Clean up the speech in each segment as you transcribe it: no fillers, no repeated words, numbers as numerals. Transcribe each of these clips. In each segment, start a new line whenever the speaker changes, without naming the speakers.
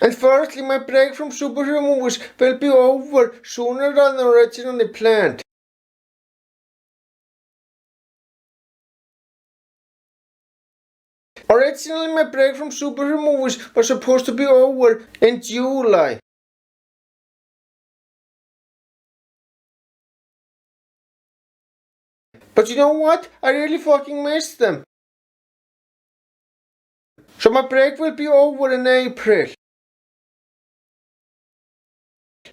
Unfortunately, my break from superhero movies will be over sooner than originally planned. Originally, my break from superhero movies was supposed to be over in July. But you know what? I really fucking missed them. So my break will be over in April.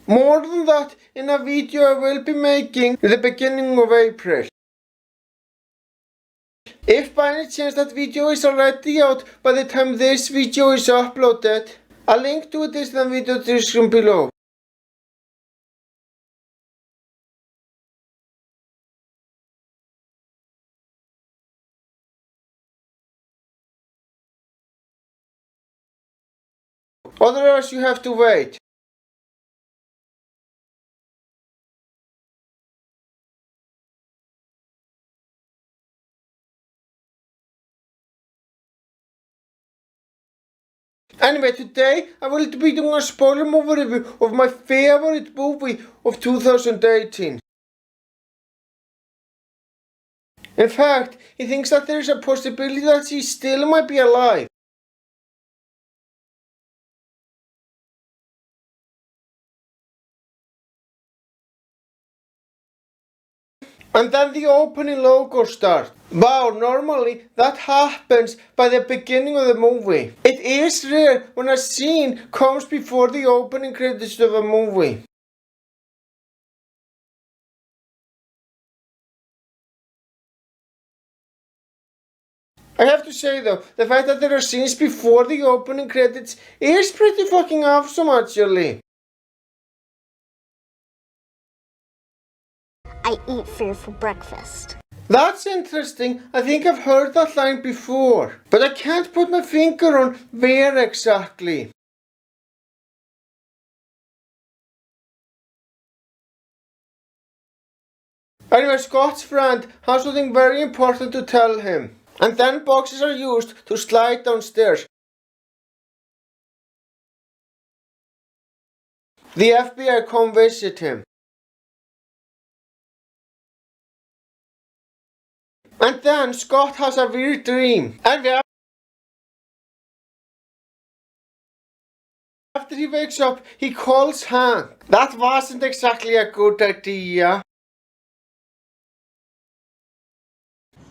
More than that, in a video I will be making in the beginning of April. If by any chance that video is already out by the time this video is uploaded, a link to it is in the video description below. Otherwise you have to wait. Anyway, today I will be doing a spoiler movie review of my favorite movie of 2018. In fact, he thinks that there is a possibility that she still might be alive. And then the opening logo starts. Wow, normally that happens by the beginning of the movie. It is rare when a scene comes before the opening credits of a movie. I have to say though, the fact that there are scenes before the opening credits is pretty fucking awesome actually.
I eat fear for breakfast.
That's interesting. I think I've heard that line before, but I can't put my finger on where exactly. Anyway, Scott's friend has something very important to tell him, and then boxes are used to slide downstairs. The FBI come visit him. And then Scott has a weird dream. And after he wakes up, he calls Hank. That wasn't exactly a good idea.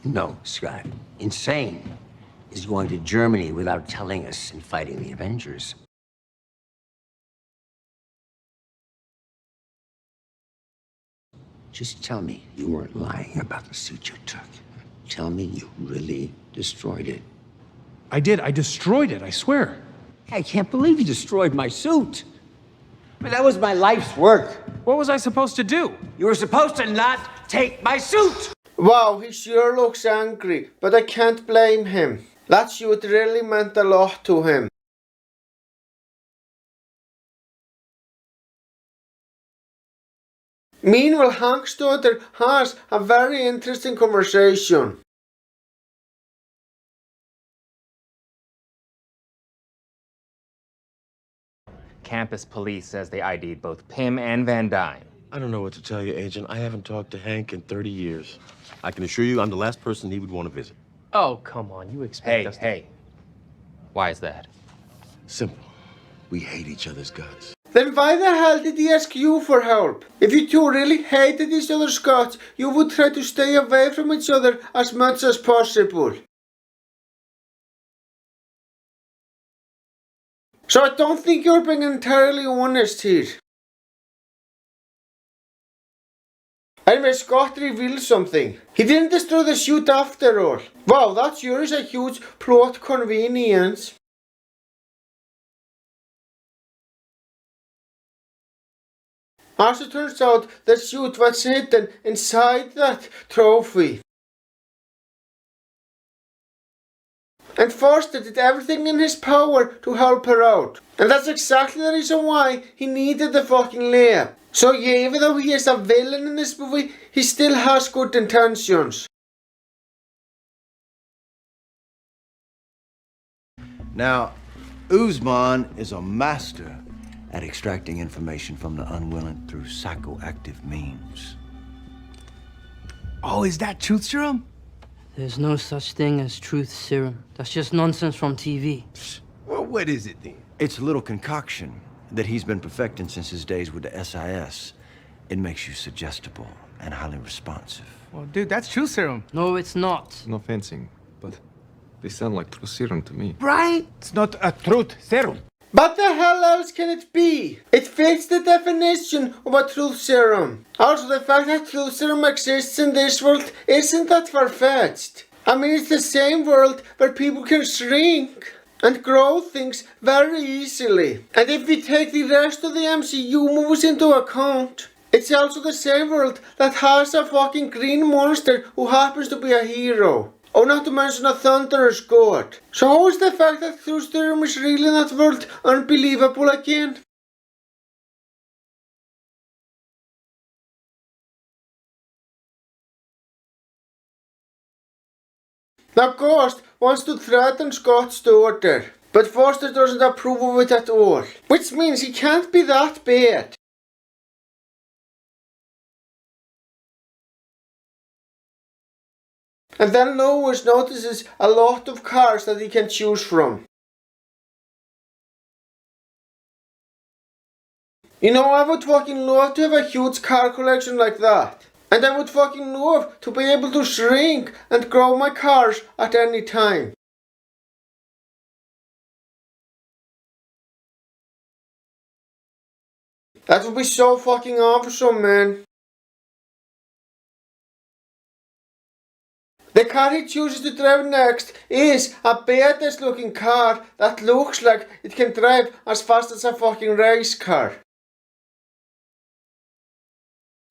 No, Scott. Insane is going to Germany without telling us and fighting the Avengers. Just tell me you weren't lying about the suit you took. Tell me you really destroyed it.
I did. I destroyed it, I swear.
I can't believe you destroyed my suit. I mean, that was my life's work.
What was I supposed to do?
You were supposed to not take my suit!
Wow, he sure looks angry, but I can't blame him. That suit really meant a lot to him. Meanwhile, Hank's daughter has a very interesting conversation.
Campus police says they ID'd both Pym and Van Dyne.
I don't know what to tell you, Agent. I haven't talked to Hank in 30 years. I can assure you I'm the last person he would want to visit.
Oh, come on. You expect us to... Hey. Why is that?
Simple. We hate each other's guts.
Then why the hell did he ask you for help? If you two really hated each other's guts, you would try to stay away from each other as much as possible. So I don't think you're being entirely honest here. Anyway, Scott reveals something. He didn't destroy the suit after all. Wow, that sure is a huge plot convenience. As it turns out, the suit was hidden inside that trophy. And Foster did everything in his power to help her out. And that's exactly the reason why he needed the fucking lab. So yeah, even though he is a villain in this movie, he still has good intentions.
Now, Usman is a master at extracting information from the unwilling through psychoactive means.
Oh, is that truth serum?
There's no such thing as truth serum. That's just nonsense from TV.
Well, what is it then?
It's a little concoction that he's been perfecting since his days with the SIS. It makes you suggestible and highly responsive.
Well, dude, that's truth serum.
No, it's not.
No fencing, but they sound like true serum to me.
Right? It's not a truth serum.
What the hell else can it be? It fits the definition of a truth serum. Also, the fact that truth serum exists in this world isn't that far-fetched. I mean, it's the same world where people can shrink and grow things very easily. And if we take the rest of the MCU movies into account, it's also the same world that has a fucking green monster who happens to be a hero. Oh, not to mention a thunderous god. So how is the fact that truth serum is real in that world unbelievable again? Now Ghost wants to threaten Scott's daughter, but Foster doesn't approve of it at all. Which means he can't be that bad. And then Lois notices a lot of cars that he can choose from. You know, I would fucking love to have a huge car collection like that. And I would fucking love to be able to shrink and grow my cars at any time. That would be so fucking awesome, man. The car he chooses to drive next is a badass looking car that looks like it can drive as fast as a fucking race car.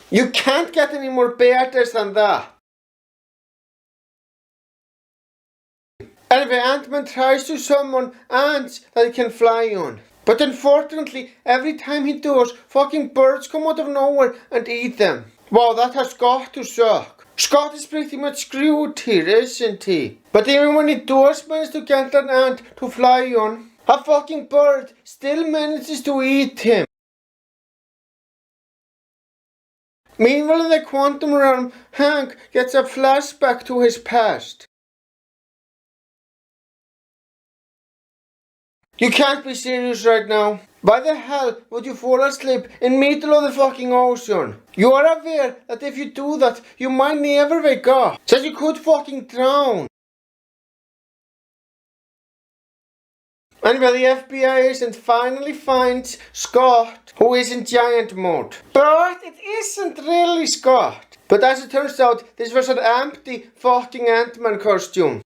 You can't get any more badass than that. Anyway, Ant-Man tries to summon ants that he can fly on. But unfortunately, every time he does, fucking birds come out of nowhere and eat them. Wow, that has got to suck. Scott is pretty much screwed here, isn't he? But even when he does manage to get an ant to fly on, a fucking bird still manages to eat him. Meanwhile, in the quantum realm, Hank gets a flashback to his past. You can't be serious right now. Why the hell would you fall asleep in middle of the fucking ocean? You are aware that if you do that, you might never wake up. Says you could fucking drown. Anyway, the FBI agent finally finds Scott, who is in giant mode. But it isn't really Scott. But as it turns out, this was an empty fucking Ant-Man costume.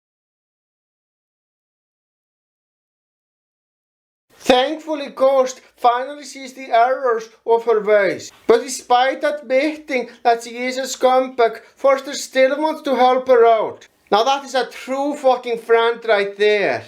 Thankfully, Ghost finally sees the errors of her ways. But despite admitting that she is a scumbag, Foster still wants to help her out. Now that is a true fucking friend right there.